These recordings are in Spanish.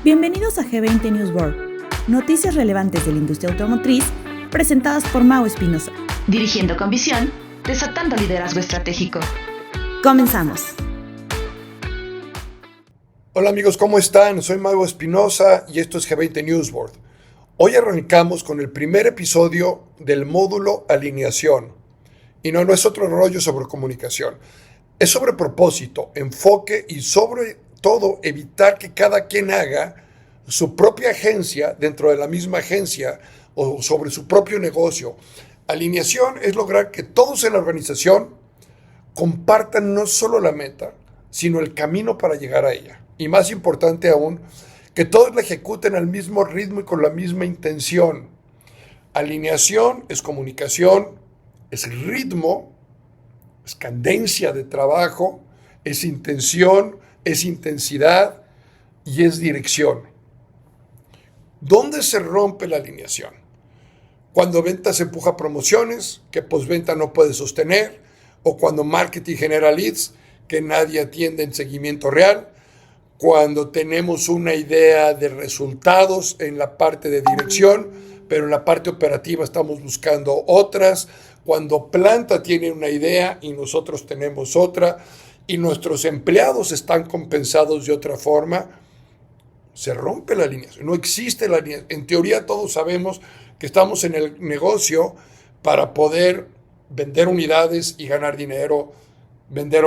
Bienvenidos a G20 News World, noticias relevantes de la industria automotriz, presentadas por Mau Espinosa. Dirigiendo con visión, desatando liderazgo estratégico. Comenzamos. Hola amigos, ¿cómo están? Soy Mau Espinosa y esto es G20 News World. Hoy arrancamos con el primer episodio del módulo alineación. Y no es otro rollo sobre comunicación. Es sobre propósito, enfoque y sobre todo evitar que cada quien haga su propia agencia dentro de la misma agencia o sobre su propio negocio. Alineación es lograr que todos en la organización compartan no solo la meta, sino el camino para llegar a ella. Y más importante aún, que todos la ejecuten al mismo ritmo y con la misma intención. Alineación es comunicación, es ritmo, es cadencia de trabajo, es intención, es intensidad y es dirección. ¿Dónde se rompe la alineación? Cuando ventas empuja promociones que postventa no puede sostener, o cuando marketing genera leads que nadie atiende en seguimiento real, cuando tenemos una idea de resultados en la parte de dirección, pero en la parte operativa estamos buscando otras, cuando planta tiene una idea y nosotros tenemos otra, y nuestros empleados están compensados de otra forma, se rompe la alineación. No existe la alineación. En teoría todos sabemos que estamos en el negocio para poder vender unidades y ganar dinero, vender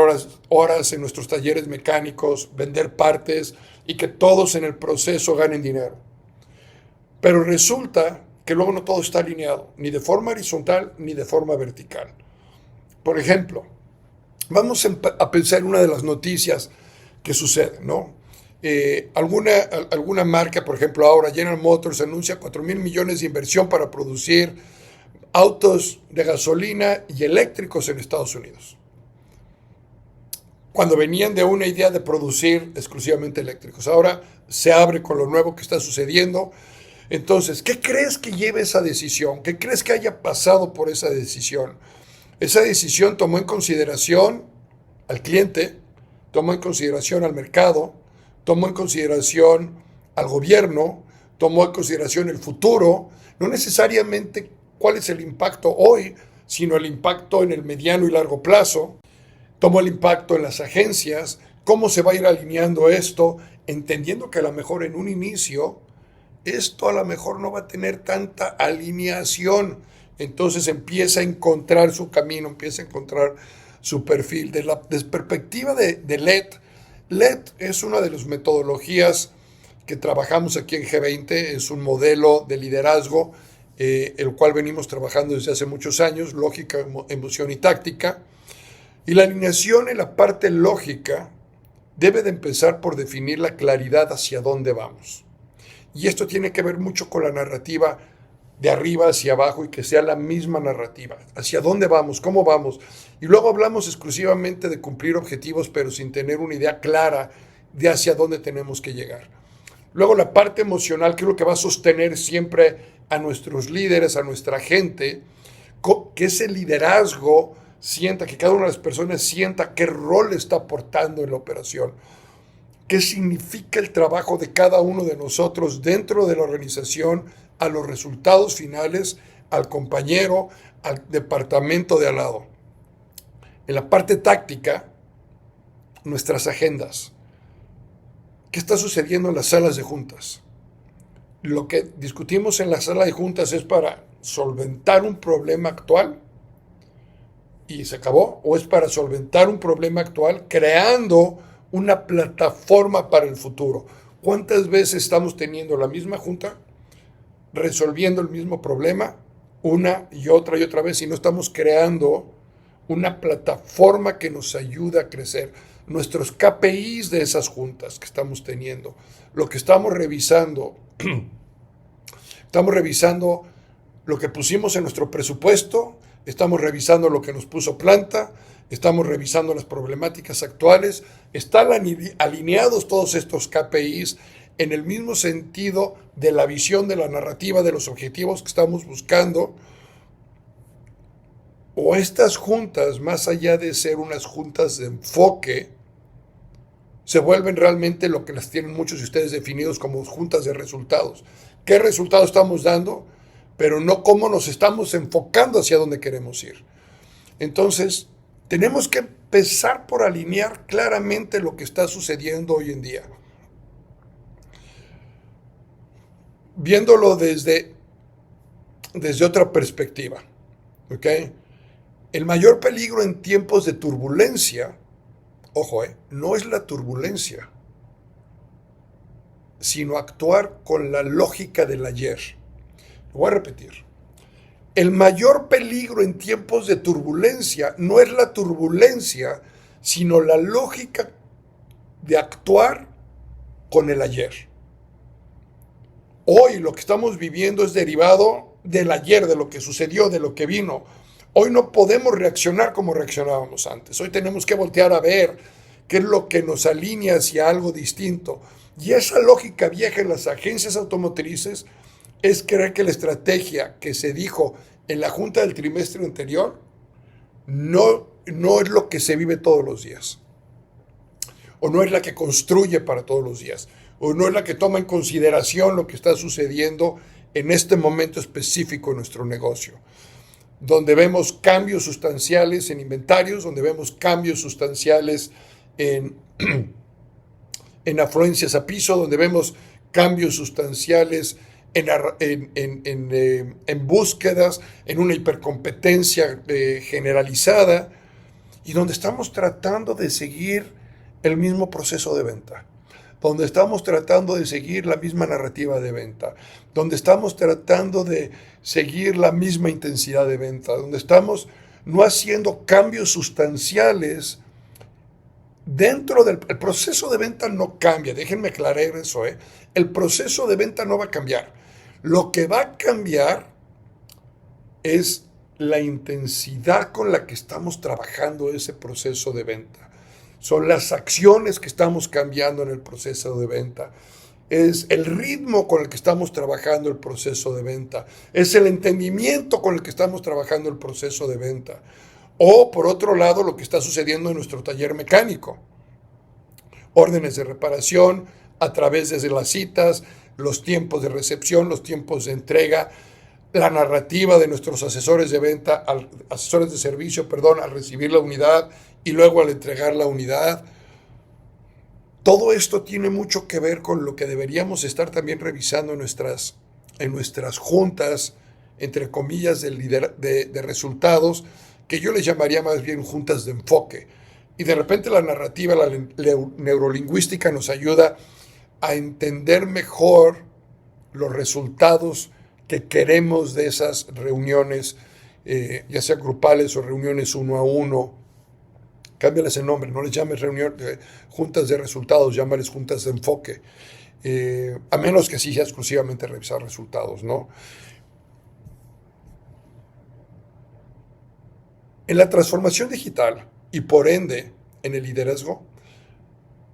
horas en nuestros talleres mecánicos, vender partes y que todos en el proceso ganen dinero. Pero resulta que luego no todo está alineado, ni de forma horizontal ni de forma vertical. Por ejemplo, vamos a pensar en una de las noticias que suceden, ¿no? Alguna marca, por ejemplo, ahora General Motors anuncia 4,000 millones de inversión para producir autos de gasolina y eléctricos en Estados Unidos, cuando venían de una idea de producir exclusivamente eléctricos. Ahora se abre con lo nuevo que está sucediendo. Entonces, ¿qué crees que lleve esa decisión? ¿Qué crees que haya pasado por esa decisión? Esa decisión tomó en consideración al cliente, tomó en consideración al mercado, tomó en consideración al gobierno, tomó en consideración el futuro, no necesariamente cuál es el impacto hoy, sino el impacto en el mediano y largo plazo, tomó el impacto en las agencias, cómo se va a ir alineando esto, entendiendo que a lo mejor en un inicio esto a lo mejor no va a tener tanta alineación. Entonces empieza a encontrar su camino, empieza a encontrar su perfil. Desde la perspectiva de LED, LED es una de las metodologías que trabajamos aquí en G20, es un modelo de liderazgo, el cual venimos trabajando desde hace muchos años, lógica, emoción y táctica. Y la alineación en la parte lógica debe de empezar por definir la claridad hacia dónde vamos. Y esto tiene que ver mucho con la narrativa de arriba hacia abajo y que sea la misma narrativa. ¿Hacia dónde vamos? ¿Cómo vamos? Y luego hablamos exclusivamente de cumplir objetivos, pero sin tener una idea clara de hacia dónde tenemos que llegar. Luego la parte emocional, que es lo que va a sostener siempre a nuestros líderes, a nuestra gente, que ese liderazgo sienta, que cada una de las personas sienta qué rol está aportando en la operación. ¿Qué significa el trabajo de cada uno de nosotros dentro de la organización a los resultados finales, al compañero, al departamento de al lado? En la parte táctica, nuestras agendas. ¿Qué está sucediendo en las salas de juntas? Lo que discutimos en la sala de juntas es para solventar un problema actual y se acabó, o es para solventar un problema actual creando una plataforma para el futuro. ¿Cuántas veces estamos teniendo la misma junta, resolviendo el mismo problema una y otra vez, y no estamos creando una plataforma que nos ayude a crecer? Nuestros KPIs de esas juntas que estamos teniendo, lo que estamos revisando lo que pusimos en nuestro presupuesto, estamos revisando lo que nos puso planta, estamos revisando las problemáticas actuales, están alineados todos estos KPIs en el mismo sentido de la visión, de la narrativa, de los objetivos que estamos buscando. O estas juntas, más allá de ser unas juntas de enfoque, se vuelven realmente lo que las tienen muchos de ustedes definidos como juntas de resultados. ¿Qué resultados estamos dando? Pero no cómo nos estamos enfocando hacia dónde queremos ir. Entonces, tenemos que empezar por alinear claramente lo que está sucediendo hoy en día. Viéndolo desde otra perspectiva. ¿Ok? El mayor peligro en tiempos de turbulencia, ojo, no es la turbulencia, sino actuar con la lógica del ayer. Lo voy a repetir. El mayor peligro en tiempos de turbulencia no es la turbulencia, sino la lógica de actuar con el ayer. Hoy lo que estamos viviendo es derivado del ayer, de lo que sucedió, de lo que vino. Hoy no podemos reaccionar como reaccionábamos antes. Hoy tenemos que voltear a ver qué es lo que nos alinea hacia algo distinto. Y esa lógica vieja en las agencias automotrices es creer que la estrategia que se dijo en la junta del trimestre anterior no es lo que se vive todos los días. O no es la que construye para todos los días. O no es la que toma en consideración lo que está sucediendo en este momento específico en nuestro negocio. Donde vemos cambios sustanciales en inventarios, donde vemos cambios sustanciales en afluencias a piso, donde vemos cambios sustanciales en búsquedas, en una hipercompetencia generalizada, y donde estamos tratando de seguir el mismo proceso de venta, donde estamos tratando de seguir la misma narrativa de venta, donde estamos tratando de seguir la misma intensidad de venta, donde estamos no haciendo cambios sustanciales dentro del proceso de venta. No cambia, déjenme aclarar eso, el proceso de venta no va a cambiar. Lo que va a cambiar es la intensidad con la que estamos trabajando ese proceso de venta. Son las acciones que estamos cambiando en el proceso de venta. Es el ritmo con el que estamos trabajando el proceso de venta. Es el entendimiento con el que estamos trabajando el proceso de venta. O, por otro lado, lo que está sucediendo en nuestro taller mecánico. Órdenes de reparación a través de las citas, los tiempos de recepción, los tiempos de entrega, la narrativa de nuestros asesores de venta, asesores de servicio, al recibir la unidad y luego al entregar la unidad. Todo esto tiene mucho que ver con lo que deberíamos estar también revisando en nuestras juntas, entre comillas, de resultados, que yo les llamaría más bien juntas de enfoque. Y de repente la narrativa, la neurolingüística nos ayuda a entender mejor los resultados que queremos de esas reuniones, ya sea grupales o reuniones uno a uno. Cámbiales el nombre, no les llames juntas de resultados, llámales juntas de enfoque. A menos que sí sea exclusivamente revisar resultados, ¿no? En la transformación digital y por ende en el liderazgo,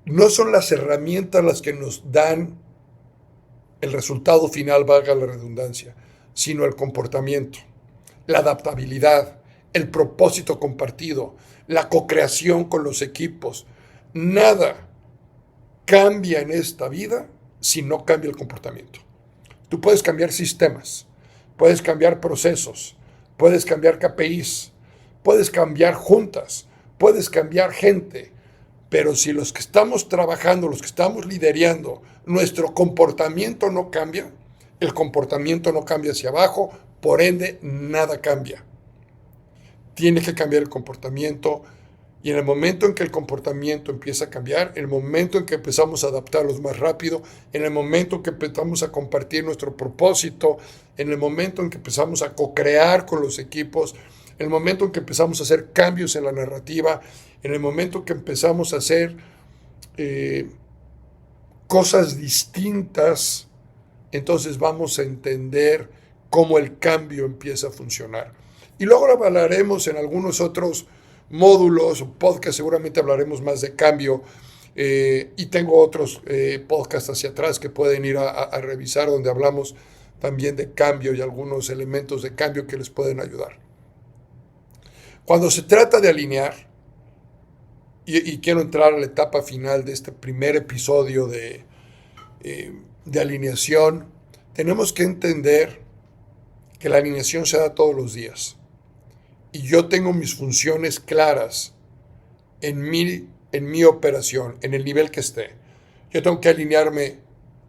no son las herramientas las que nos dan el resultado final, valga la redundancia, sino el comportamiento, la adaptabilidad, el propósito compartido, la co-creación con los equipos. Nada cambia en esta vida si no cambia el comportamiento. Tú puedes cambiar sistemas, puedes cambiar procesos, puedes cambiar KPIs, puedes cambiar juntas, puedes cambiar gente, pero si los que estamos trabajando, los que estamos liderando, nuestro comportamiento no cambia, el comportamiento no cambia hacia abajo, por ende, nada cambia. Tiene que cambiar el comportamiento, y en el momento en que el comportamiento empieza a cambiar, en el momento en que empezamos a adaptarlos más rápido, en el momento en que empezamos a compartir nuestro propósito, en el momento en que empezamos a co-crear con los equipos, en el momento en que empezamos a hacer cambios en la narrativa, en el momento en que empezamos a hacer cosas distintas, entonces vamos a entender cómo el cambio empieza a funcionar. Y luego lo hablaremos en algunos otros módulos o podcasts, seguramente hablaremos más de cambio, y tengo otros podcasts hacia atrás que pueden ir a revisar, donde hablamos también de cambio y algunos elementos de cambio que les pueden ayudar. Cuando se trata de alinear, y quiero entrar a la etapa final de este primer episodio de alineación. Tenemos que entender que la alineación se da todos los días. Y yo tengo mis funciones claras en mi operación, en el nivel que esté. Yo tengo que alinearme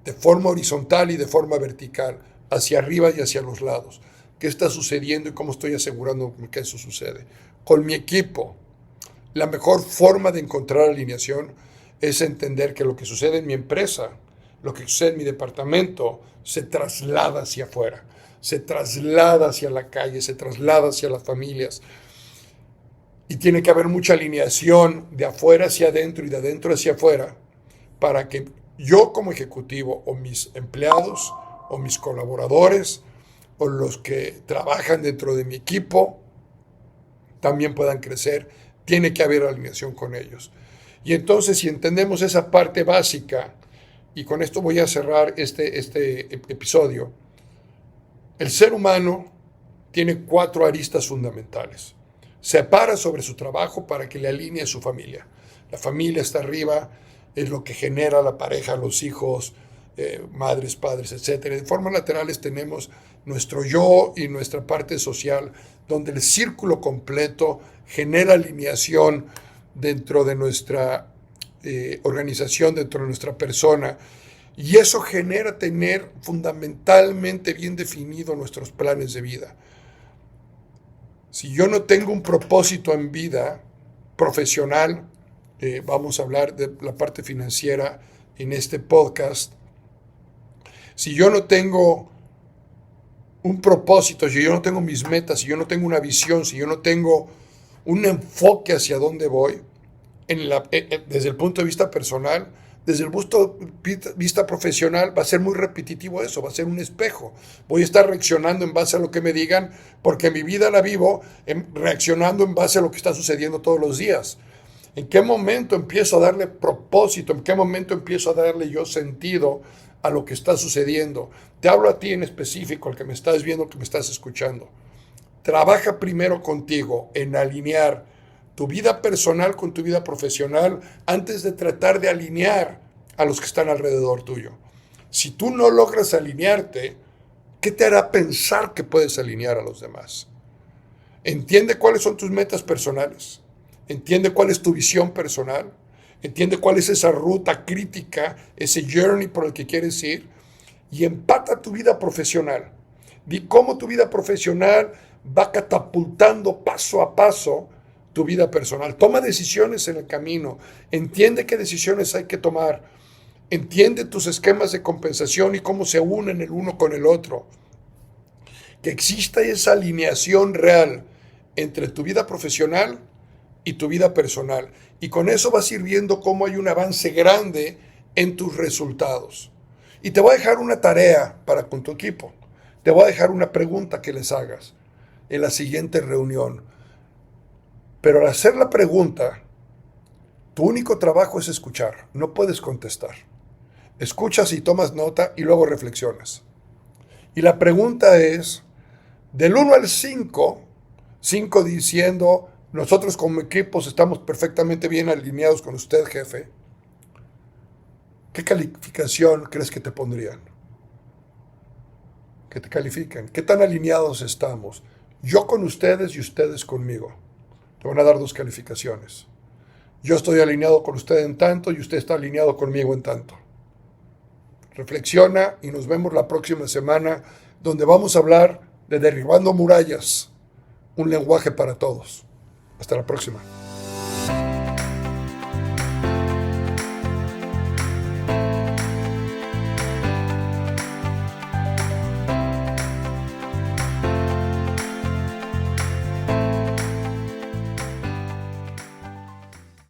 de forma horizontal y de forma vertical, hacia arriba y hacia los lados. ¿Qué está sucediendo y cómo estoy asegurando que eso sucede? Con mi equipo, la mejor forma de encontrar alineación es entender que lo que sucede en mi empresa, lo que sucede en mi departamento, se traslada hacia afuera, se traslada hacia la calle, se traslada hacia las familias. Y tiene que haber mucha alineación de afuera hacia adentro y de adentro hacia afuera para que yo como ejecutivo o mis empleados o mis colaboradores o los que trabajan dentro de mi equipo también puedan crecer. Tiene que haber alineación con ellos. Y entonces, si entendemos esa parte básica, y con esto voy a cerrar este episodio, el ser humano tiene 4 aristas fundamentales. Se para sobre su trabajo para que le alinee a su familia. La familia está arriba, es lo que genera la pareja, los hijos, madres, padres, etc. De formas laterales tenemos nuestro yo y nuestra parte social, donde el círculo completo genera alineación dentro de nuestra organización, dentro de nuestra persona. Y eso genera tener fundamentalmente bien definidos nuestros planes de vida. Si yo no tengo un propósito en vida profesional, vamos a hablar de la parte financiera en este podcast. Si yo no tengo un propósito, si yo no tengo mis metas, si yo no tengo una visión, si yo no tengo un enfoque hacia dónde voy, desde el punto de vista personal, desde el punto de vista profesional, va a ser muy repetitivo eso, va a ser un espejo. Voy a estar reaccionando en base a lo que me digan, porque mi vida la vivo reaccionando en base a lo que está sucediendo todos los días. ¿En qué momento empiezo a darle propósito? ¿En qué momento empiezo a darle yo sentido a lo que está sucediendo? Te hablo a ti en específico, al que me estás viendo, al que me estás escuchando. Trabaja primero contigo en alinear tu vida personal con tu vida profesional antes de tratar de alinear a los que están alrededor tuyo. Si tú no logras alinearte, ¿qué te hará pensar que puedes alinear a los demás? Entiende cuáles son tus metas personales. Entiende cuál es tu visión personal. Entiende cuál es esa ruta crítica, ese journey por el que quieres ir. Y empata tu vida profesional. Vi cómo tu vida profesional va catapultando paso a paso tu vida personal. Toma decisiones en el camino. Entiende qué decisiones hay que tomar. Entiende tus esquemas de compensación y cómo se unen el uno con el otro. Que exista esa alineación real entre tu vida profesional y tu vida personal. Y con eso vas a ir viendo cómo hay un avance grande en tus resultados. Y te voy a dejar una tarea para con tu equipo. Te voy a dejar una pregunta que les hagas en la siguiente reunión. Pero al hacer la pregunta, tu único trabajo es escuchar, no puedes contestar. Escuchas y tomas nota y luego reflexionas. Y la pregunta es, del 1 al 5, 5 diciendo, nosotros como equipos estamos perfectamente bien alineados con usted, jefe. ¿Qué calificación crees que te pondrían? Que te califiquen. ¿Qué tan alineados estamos? Yo con ustedes y ustedes conmigo. Te van a dar 2 calificaciones. Yo estoy alineado con usted en tanto y usted está alineado conmigo en tanto. Reflexiona y nos vemos la próxima semana, donde vamos a hablar de derribando murallas, un lenguaje para todos. Hasta la próxima.